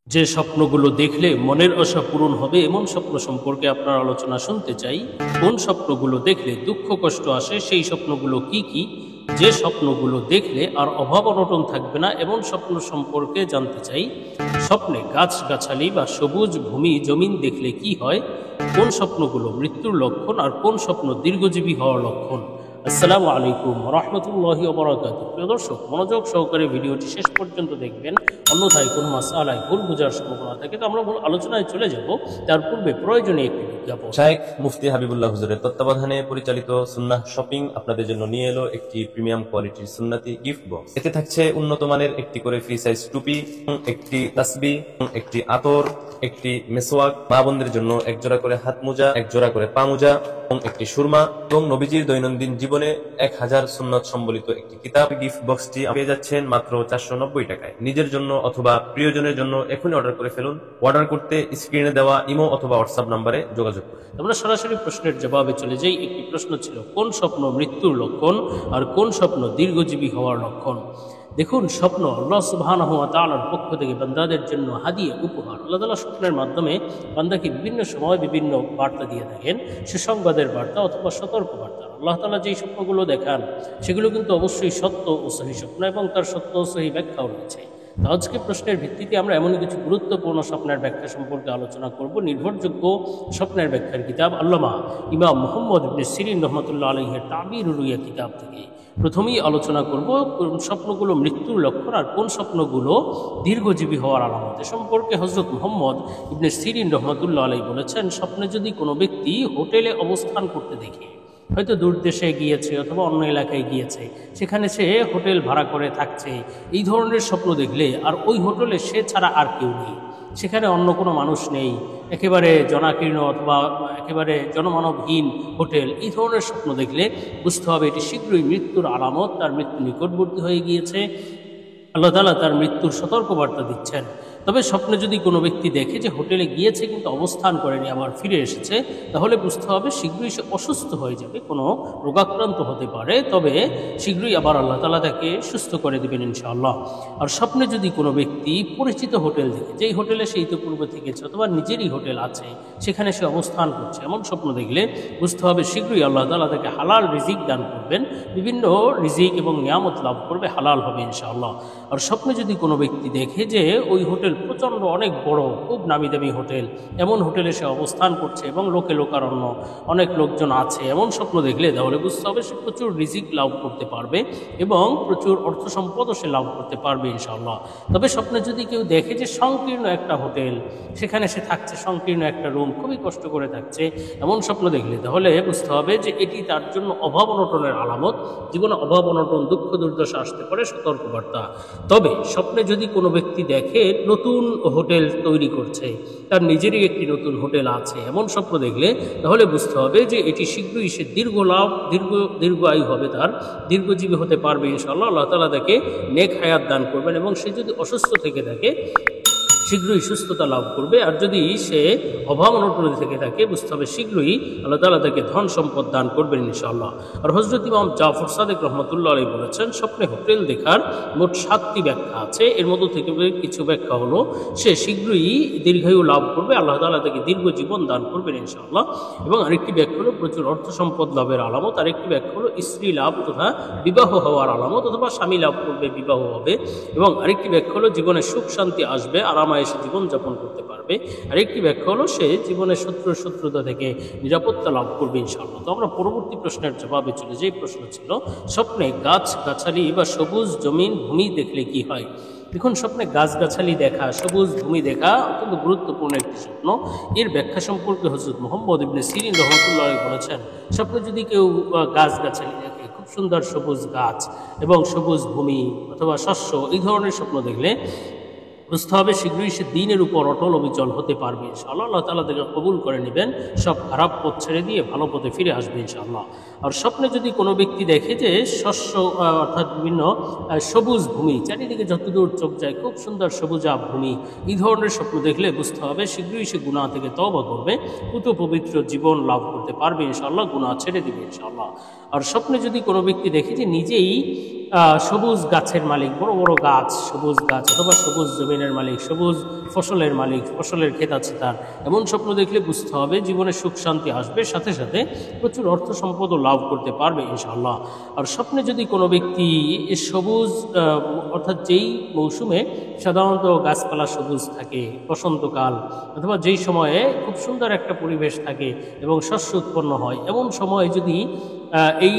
যে স্বপ্নগুলো দেখলে মনের আশা পূরণ হবে এমন স্বপ্ন সম্পর্কে আপনার আলোচনা শুনতে চাই। কোন স্বপ্নগুলো দেখলে দুঃখ কষ্ট আসে, সেই স্বপ্নগুলো কি কি? যে স্বপ্নগুলো দেখলে আর অভাব অনটন থাকবে না এমন স্বপ্ন সম্পর্কে জানতে চাই। স্বপ্নে গাছগাছালি বা সবুজ ভূমি জমিন দেখলে কি হয়? কোন স্বপ্নগুলো মৃত্যুর লক্ষণ আর কোন স্বপ্ন দীর্ঘজীবী হওয়ার লক্ষণ? আসসালামু আলাইকুম রহমতুল্লাহি ওয়া বারাকাতুহু। প্রিয় দর্শক, মনোযোগ সহকারে ভিডিওটি শেষ পর্যন্ত দেখবেন, অন্যথায় কোনো মাসআলায় ভুল বোঝার সম্ভাবনা থাকে। তো আমরা মূল আলোচনায় চলে যাব, তার পূর্বে প্রয়োজনীয় একটি বিজ্ঞাপন। শাইখ মুফতি হাবিবুল্লাহ হুজুরের তত্ত্বাবধানে পরিচালিত সুন্নাহ শপিং আপনাদের জন্য নিয়ে এলো একটি প্রিমিয়াম কোয়ালিটির সুন্নাতি গিফট বক্স। এতে থাকছে উন্নত মানের একটি করে ফ্রি সাইজ টুপি, একটি তাসবিহ, একটি আতর, একটি মেসওয়াক, মা বোনদের জন্য এক জোড়া করে হাত মোজা, এক জোড়া করে পা মোজা এবং একটি সুরমা এবং নবীজির দৈনন্দিন জীবনে 1000 সুন্নত সম্বলিত একটি কিতাব। গিফট বক্সটি পেয়ে যাচ্ছেন মাত্র 490 টাকায়। নিজের জন্য অথবা প্রিয়জনের জন্য এখনই অর্ডার করে ফেলুন। অর্ডার করতে স্ক্রিনে দেওয়া ইমো অথবা হোয়াটসঅ্যাপ নম্বরে যোগাযোগ করুন। আমরা সরাসরি প্রশ্নের জবাবে চলে যাই। একটি প্রশ্ন ছিল, কোন স্বপ্ন মৃত্যুর লক্ষণ আর কোন স্বপ্ন দীর্ঘজীবী হওয়ার লক্ষণ? দেখুন, স্বপ্ন আল্লাহ সুবহানাহু ওয়া তাআলার পক্ষ থেকে বান্দাদের জন্য হাদিয়া, উপহার। আল্লাহ তাআলা স্বপ্নের মাধ্যমে বান্দাকে বিভিন্ন সময় বিভিন্ন বার্তা দিয়ে থাকেন, সুসংবাদের বার্তা অথবা সতর্ক বার্তা। আল্লাহ তাআলা যেই স্বপ্নগুলো দেখান সেগুলো কিন্তু অবশ্যই সত্য ও সহি স্বপ্ন এবং তার সত্য ও সহি ব্যাখ্যাও রয়েছে। তো আজকে প্রশ্নের ভিত্তিতে আমরা এমন কিছু গুরুত্বপূর্ণ স্বপ্নের ব্যাখ্যা সম্পর্কে আলোচনা করব। নির্ভরযোগ্য স্বপ্নের ব্যাখ্যার কিতাব আল্লামা ইমাম মুহাম্মদ ইবনে সিরিন রহমাতুল্লাহ আলাইহির তাবির রুইয়া কিতাব থেকে। প্রথমেই আলোচনা করব কোন স্বপ্নগুলো মৃত্যুর লক্ষণ আর কোন স্বপ্নগুলো দীর্ঘজীবী হওয়ার আলামত। এ সম্পর্কে হযরত মুহাম্মদ ইবনে সিরিন রহমাতুল্লাহ আলাইহি বলেছেন, স্বপ্নে যদি কোনো ব্যক্তি হোটেলে অবস্থান করতে দেখে, হয়তো দূর দেশে গিয়েছে অথবা অন্য এলাকায় গিয়েছে, সেখানে সে হোটেল ভাড়া করে থাকছে, এই ধরনের স্বপ্ন দেখলে, আর ওই হোটেলে সে ছাড়া আর কেউ নেই, সেখানে অন্য কোনো মানুষ নেই, একেবারে জনাকীর্ণ অথবা একেবারে জনমানবহীন হোটেল, এই ধরনের স্বপ্ন দেখলে বুঝতে হবে এটি শীঘ্রই মৃত্যুর আলামত, তার মৃত্যু নিকটবর্তী হয়ে গিয়েছে। আল্লাহ তাআলা তার মৃত্যুর সতর্কবার্তা দিচ্ছেন। তবে স্বপ্নে যদি কোনো ব্যক্তি দেখে যে হোটেলে গিয়েছে কিন্তু অবস্থান করেনি, আবার ফিরে এসেছে, তাহলে বুঝতে হবে শীঘ্রই সে অসুস্থ হয়ে যাবে, কোনো রোগাক্রান্ত হতে পারে, তবে শীঘ্রই আবার আল্লাহ তাআলা তাকে সুস্থ করে দেবেন ইনশাআল্লাহ। আর স্বপ্নে যদি কোনো ব্যক্তি পরিচিত হোটেল দেখে, যেই হোটেলে সে ইতিপূর্বে থেকেছে অথবা নিজেরই হোটেল আছে, সেখানে সে অবস্থান করছে, এমন স্বপ্ন দেখলে বুঝতে হবে শীঘ্রই আল্লাহ তাআলা তাকে হালাল রিজিক দান করবেন, বিভিন্ন রিজিক এবং নিয়ামত লাভ করবে, হালাল হবে ইনশাআল্লাহ। আর স্বপ্নে যদি কোনো ব্যক্তি দেখে যে ওই হোটেল প্রচণ্ড অনেক বড়, খুব নামি দামি হোটেল, এমন হোটেলে সে অবস্থান করছে এবং লোকে লোকারণ্য, অনেক লোকজন আছে, এমন স্বপ্ন দেখলে তাহলে বুঝতে হবে সে প্রচুর রিজিক লাভ করতে পারবে এবং প্রচুর অর্থ সম্পদও সে লাভ করতে পারবে ইনশাআল্লাহ। তবে স্বপ্নে যদি কেউ দেখে যে সংকীর্ণ একটা হোটেল, সেখানে সে থাকছে, সংকীর্ণ একটা রুম, খুবই কষ্ট করে থাকছে, এমন স্বপ্ন দেখলে তাহলে বুঝতে হবে যে এটি তার জন্য অভাব অনটনের আলামত, জীবনে অভাব অনটন, দুঃখ দুর্দশা আসতে পারে, সতর্কবার্তা। তবে স্বপ্নে যদি কোনো ব্যক্তি দেখে নতুন হোটেল তৈরি করছে, তার নিজেরই একটি নতুন হোটেল আছে, এমন স্বপ্ন দেখলে তাহলে বুঝতে হবে যে এটি শীঘ্রই সে দীর্ঘ আয়ু হবে, তার দীর্ঘজীবী হতে পারবে ইনশাআল্লাহ। আল্লাহ তাআলা তাকে নেক হায়াত দান করবেন এবং সে যদি অসুস্থ থেকে থাকে শীঘ্রই সুস্থতা লাভ করবে। আর যদি সে অভাব অনটন থেকে থাকে বুঝতে হবে শীঘ্রই আল্লাহ তাআলা তাকে ধন সম্পদ দান করবেন ইনশাআল্লাহ। আর হযরত ইমাম জাফর সাদিক রহমতুল্লাহ আলাইহি বলেছেন, স্বপ্নে হোটেল দেখার মোট 7টি ব্যাখ্যা আছে। এর মধ্য থেকে কিছু ব্যাখ্যা হলো সে শীঘ্রই দীর্ঘায়ু লাভ করবে, আল্লাহ তাআলা তাকে দীর্ঘ জীবন দান করবেন ইনশাআল্লাহ। এবং আরেকটি ব্যাখ্যা হলো প্রচুর অর্থ সম্পদ লাভের আলামত। আরেকটি ব্যাখ্যা হলো স্ত্রী লাভ তথা বিবাহ হওয়ার আলামত, অথবা স্বামী লাভ করবে, বিবাহ হবে। এবং আরেকটি ব্যাখ্যা হলো জীবনে সুখ শান্তি আসবে, আরামায়েশে জীবনযাপন করতে পারবে। আরেকটি ব্যাখ্যা হলো সে জীবনের শত্রুতা থেকে নিরাপত্তা লাভ করবে ইনশাআল্লাহ। তো আমরা পরবর্তী প্রশ্নের জবাবে চলে যাই। প্রশ্ন ছিল, স্বপ্নে গাছগাছালি বা সবুজ জমিন ভূমি দেখলে কি হয়? দেখুন, স্বপ্নে গাছগাছালি দেখা, সবুজ ভূমি দেখা অত্যন্ত গুরুত্বপূর্ণ একটি স্বপ্ন। এর ব্যাখ্যা সম্পর্কে হযরত মুহাম্মদ ইবনে সিরিন রাহমাতুল্লাহ আলাইহি বলেছেন, স্বপ্নে যদি কেউ গাছগাছালি দেখে, খুব সুন্দর সবুজ গাছ এবং সবুজ ভূমি অথবা শস্য, এই ধরনের স্বপ্ন দেখলে বুঝতে হবে শীঘ্রই সে দিনের উপর অটল অবিচল হতে পারবে ইনশাআল্লাহ। আল্লাহ তাআলা তাকে কবুল করে নেবেন, সব খারাপ পথ ছেড়ে দিয়ে ভালো পথে ফিরে আসবে ইনশাআল্লাহ। আর স্বপ্নে যদি কোনো ব্যক্তি দেখে যে শস্য অর্থাৎ বিভিন্ন সবুজ ভূমি, চারিদিকে যতদূর চোখ যায় খুব সুন্দর সবুজা ভূমি, এই ধরনের স্বপ্ন দেখলে বুঝতে হবে শীঘ্রই সে গুনাহ থেকে তওবা করবে, পুত পবিত্র জীবন লাভ করতে পারবে ইনশাআল্লাহ, গুনাহ ছেড়ে দিবে ইনশাআল্লাহ। আর স্বপ্নে যদি কোনো ব্যক্তি দেখে যে নিজেই সবুজ গাছের মালিক, বড় বড় গাছ, সবুজ গাছ অথবা সবুজ জমিনের মালিক, সবুজ ফসলের মালিক, ফসলের ক্ষেত আছে তার, এমন স্বপ্ন দেখলে বুঝতে হবে জীবনে সুখ শান্তি আসবে, সাথে সাথে প্রচুর অর্থ সম্পদও লাভ করতে পারবে ইনশাআল্লাহ। আর স্বপ্নে যদি কোনো ব্যক্তি সবুজ অর্থাৎ যেই মৌসুমে সাধারণত গাছপালা সবুজ থাকে, বসন্তকাল অথবা যেই সময়ে খুব সুন্দর একটা পরিবেশ থাকে এবং শস্য উৎপন্ন হয়, এমন সময় যদি এই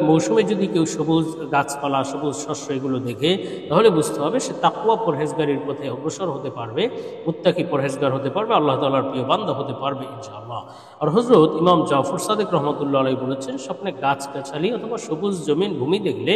মৌসুমে যদি কেউ সবুজ গাছপালা, সবুজ শস্য এগুলো দেখে, তাহলে বুঝতে হবে সে তাকওয়া পরহেজগারির পথে অগ্রসর হতে পারবে, মুত্তাকি পরহেজগার হতে পারবে, আল্লাহ তাআলার প্রিয় বান্দা হতে পারবে ইনশাআল্লাহ। আর হযরত ইমাম জাফর সাদিক রহমতুল্লাহ আলাইহি বলেছেন, স্বপ্নে গাছগাছালি অথবা সবুজ জমিন ভূমি দেখলে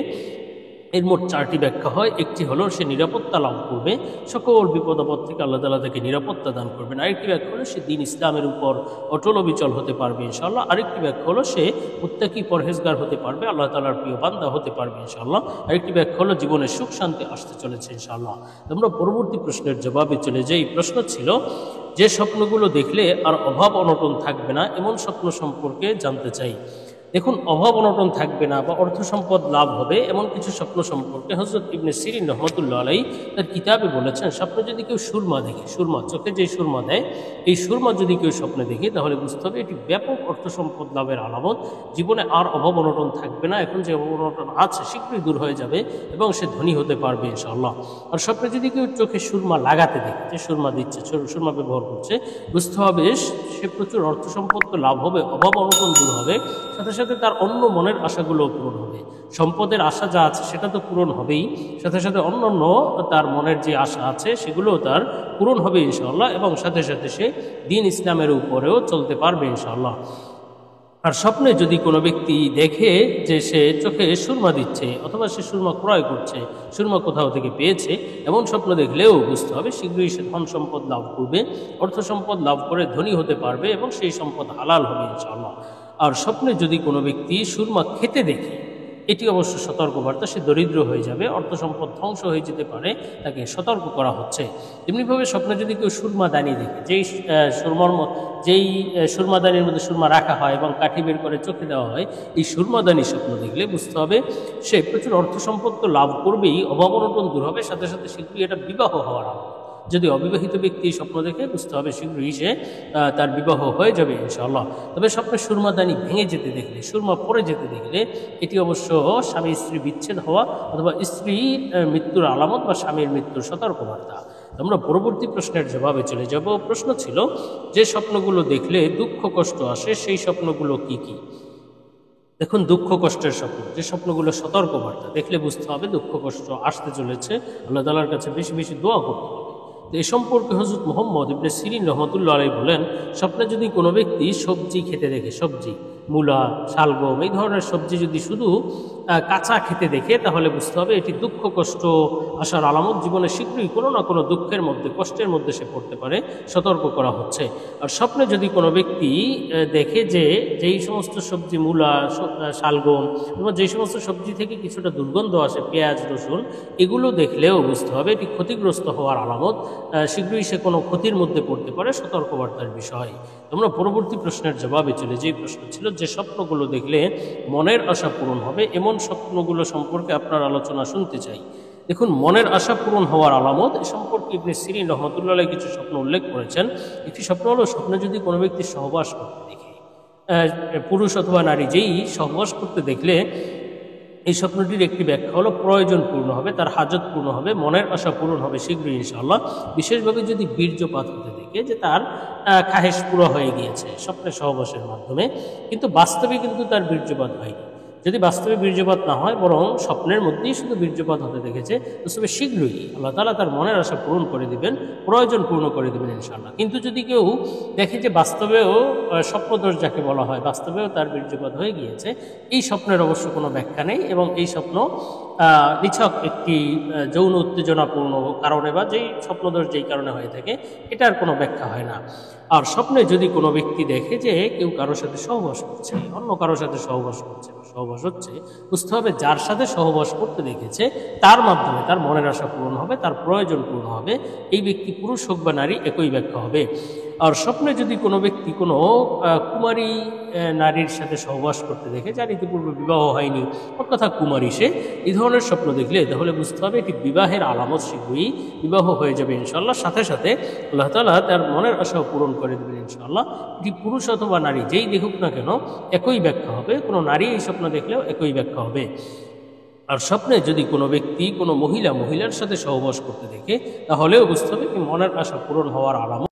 এর মোট 4টি ব্যাখ্যা হয়। একটি হলো সে নিরাপত্তা লাভ করবে, সকল বিপদ আপদ থেকে আল্লাহ তাআলা তাকে নিরাপত্তা দান করবেন। আরেকটি ব্যাখ্যা হলো সে দ্বীন ইসলামের উপর অটল অবিচল হতে পারবে ইনশাআল্লাহ। আরেকটি ব্যাখ্যা হলো সে মুত্তাকি পরহেজগার হতে পারবে, আল্লাহ তাআলার প্রিয় বান্দা হতে পারবে ইনশাআল্লাহ। আরেকটি ব্যাখ্যা হলো জীবনে সুখ শান্তি আসতে চলেছে ইনশাআল্লাহ। আমরা পরবর্তী প্রশ্নের জবাবে চলে যাই। প্রশ্ন ছিল যে স্বপ্নগুলো দেখলে আর অভাব অনটন থাকবে না, এমন স্বপ্ন সম্পর্কে জানতে চাই। দেখুন, অভাব অনটন থাকবে না বা অর্থ সম্পদ লাভ হবে এমন কিছু স্বপ্ন সম্পর্কে হযরত ইবনে সিরিন রহমতুল্লাহ আলাইহি তার কিতাবে বলেছেন, স্বপ্ন যদি কেউ সুরমা দেখে, সুরমা চোখে যে সুরমা দেয়, এই সুরমা যদি কেউ স্বপ্নে দেখে, তাহলে বুঝতে হবে এটি ব্যাপক অর্থ সম্পদ লাভের আলামত। জীবনে আর অভাব অনটন থাকবে না, এখন যে অভাব অনটন আছে শীঘ্রই দূর হয়ে যাবে এবং সে ধনী হতে পারবে ইনশাআল্লাহ। আর স্বপ্নে যদি কেউ চোখে সুরমা লাগাতে দেখে, যে সুরমা দিচ্ছে, সুরমা ব্যবহার করছে, বুঝতে হবে সে প্রচুর অর্থ সম্পদ তো লাভ হবে, অভাব অনটন দূর হবে, সাথে সাথে তার অন্য মনের আশাগুলো পূরণ হবে। সম্পদের আশা যা আছে সেটা তো পূরণ হবেই, সাথে সাথে অন্যান্য তার মনের যে আশা আছে সেগুলোও তার পূরণ হবে ইনশাআল্লাহ, এবং সাথে সাথে সে দ্বীন ইসলামের উপরেও চলতে পারবে ইনশাআল্লাহ। আর স্বপ্নে যদি কোনো ব্যক্তি দেখে যে সে চোখে সুরমা দিচ্ছে অথবা সে সুরমা ক্রয় করছে, সুরমা কোথাও থেকে পেয়েছে, এমন স্বপ্ন দেখলেও বুঝতে হবে শীঘ্রই সে ধন সম্পদ লাভ করবে, অর্থ সম্পদ লাভ করে ধনী হতে পারবে এবং সেই সম্পদ হালাল হবে ইনশাআল্লাহ। আর স্বপ্নে যদি কোনো ব্যক্তি সুরমা খেতে দেখে, এটি অবশ্য সতর্কবার্তা, সে দরিদ্র হয়ে যাবে, অর্থ সম্পদ ধ্বংস হয়ে যেতে পারে, তাকে সতর্ক করা হচ্ছে। তেমনিভাবে স্বপ্নে যদি কেউ সুরমাদানি দেখে, যেই সুরমাদানির মধ্যে সুরমা রাখা হয় এবং কাঠি বের করে চোখে দেওয়া হয়, এই সুরমাদানি স্বপ্ন দেখলে বুঝতে হবে সে প্রচুর অর্থ সম্পদ তো লাভ করবেই, অভাব অনটন দূর হবে, সাথে সাথে শীঘ্রই এটা বিবাহ হওয়ার আলামত। যদি অবিবাহিত ব্যক্তি স্বপ্ন দেখে, বুঝতে হবে শীঘ্রই সে তার বিবাহ হয়ে যাবে ইনশাআল্লাহ। তবে স্বপ্নে সুরমাদানি ভেঙে যেতে দেখলে, সুরমা পড়ে যেতে দেখলে, এটি অবশ্য স্বামী স্ত্রী বিচ্ছেদ হওয়া অথবা স্ত্রীর মৃত্যুর আলামত বা স্বামীর মৃত্যুর সতর্কবার্তা। আমরা পরবর্তী প্রশ্নের জবাবে চলে যাব। প্রশ্ন ছিল যে স্বপ্নগুলো দেখলে দুঃখ কষ্ট আসে সেই স্বপ্নগুলো কি কি? দেখুন, দুঃখ কষ্টের স্বপ্ন, যে স্বপ্নগুলো সতর্কবার্তা, দেখলে বুঝতে হবে দুঃখ কষ্ট আসতে চলেছে, আল্লাহ তাআলার কাছে বেশি বেশি দোয়া করতে হবে। তো এ সম্পর্কে হযরত মুহাম্মদ ইবনে সিরিন রহমতুল্লাহ আলাইহি বলেন, স্বপ্নে যদি কোনো ব্যক্তি সবজি খেতে দেখে, সবজি, মূলা, শালগম, এই ধরনের সবজি যদি শুধু কাঁচা খেতে দেখে, তাহলে বুঝতে হবে এটি দুঃখ কষ্ট আসার আলামত, জীবনে শীঘ্রই কোনো না কোনো দুঃখের মধ্যে, কষ্টের মধ্যে সে পড়তে পারে, সতর্ক করা হচ্ছে। আর স্বপ্নে যদি কোনো ব্যক্তি দেখে যে যেই সমস্ত সবজি, মূলা, শালগম এবং যেই সমস্ত সবজি থেকে কিছুটা দুর্গন্ধ আসে, পেঁয়াজ, রসুন, এগুলো দেখলেও বুঝতে হবে এটি ক্ষতিগ্রস্ত হওয়ার আলামত, শীঘ্রই সে কোনো ক্ষতির মধ্যে পড়তে পারে, সতর্কবার্তার বিষয়। আমরা পরবর্তী প্রশ্নের জবাবে চলে যাই। প্রশ্ন ছিল যে স্বপ্নগুলো দেখলে মনের আশা পূরণ হবে, এমন স্বপ্নগুলো সম্পর্কে আপনার আলোচনা শুনতে চাই। দেখুন, মনের আশা পূরণ হওয়ার আলামত এ সম্পর্কে ইবনে সিরিন রহমতুল্লাহ আলাইহি কিছু স্বপ্ন উল্লেখ করেছেন। একটি স্বপ্ন হলো, স্বপ্নে যদি কোনো ব্যক্তি সহবাস করতে দেখে, পুরুষ অথবা নারী যেই সহবাস করতে দেখলে, এই স্বপ্নটির একটি ব্যাখ্যা হলো প্রয়োজন পূর্ণ হবে, তার হাজত পূর্ণ হবে, মনের আশা পূরণ হবে শীঘ্রই ইনশাআল্লাহ। বিশেষভাবে যদি বীর্যপাত হতে দেখে, যে তার খাহেশ পুরো হয়ে গিয়েছে স্বপ্নে সহবাসের মাধ্যমে, কিন্তু বাস্তবে কিন্তু তার বীর্যপাত হয়নি, যদি বাস্তবে বীর্যপাত না হয়, বরং স্বপ্নের মধ্যেই শুধু বীর্যপাত হতে দেখেছে, তবে শীঘ্রই আল্লাহ তাআলা তার মনের আশা পূরণ করে দিবেন, প্রয়োজন পূর্ণ করে দিবেন ইনশাআল্লাহ। কিন্তু যদি কেউ দেখে যে বাস্তবেও স্বপ্নদোষ যাকে বলা হয়, বাস্তবেও তার বীর্যপাত হয়ে গিয়েছে, এই স্বপ্নের অবশ্য কোনো ব্যাখ্যা নেই, এবং এই স্বপ্ন নিছক একটি যৌন উত্তেজনাপূর্ণ কারণে বা যেই স্বপ্নদোষ যেই কারণে হয়ে থাকে, এটার কোনো ব্যাখ্যা হয় না। আর স্বপ্নে যদি কোনো ব্যক্তি দেখে যে কেউ কারোর সাথে সহবাস করছে, অন্য কারোর সাথে সহবাস করছে, সহবাস হচ্ছে, বুঝতে হবে যার সাথে সহবাস করতে দেখেছে তার মাধ্যমে তার মনের আশা পূরণ হবে, তার প্রয়োজন পূর্ণ হবে। এই ব্যক্তি পুরুষ হোক বা নারী, একই ব্যাখ্যা হবে। আর স্বপ্নে যদি কোনো ব্যক্তি কোনো কুমারী নারীর সাথে সহবাস করতে দেখে, যার ইতিপূর্বে বিবাহ হয়নি, ওর কথা কুমারী সে, এই ধরনের স্বপ্ন দেখলে তাহলে বুঝতে হবে এটি বিবাহের আলামত, শীঘ্রই বিবাহ হয়ে যাবে ইনশাআল্লাহ। সাথে সাথে আল্লাহ তাআলা তার মনের আশাও পূরণ করে দেবেন ইনশাআল্লাহ। এটি পুরুষ অথবা নারী যেই দেখুক না কেন একই ব্যাখ্যা হবে, কোনো নারী এই স্বপ্ন দেখলেও একই ব্যাখ্যা হবে। আর স্বপ্নে যদি কোনো ব্যক্তি কোনো মহিলার সাথে সহবাস করতে দেখে, তাহলেও বুঝতে হবে কি মনের আশা পূরণ হওয়ার আলামত।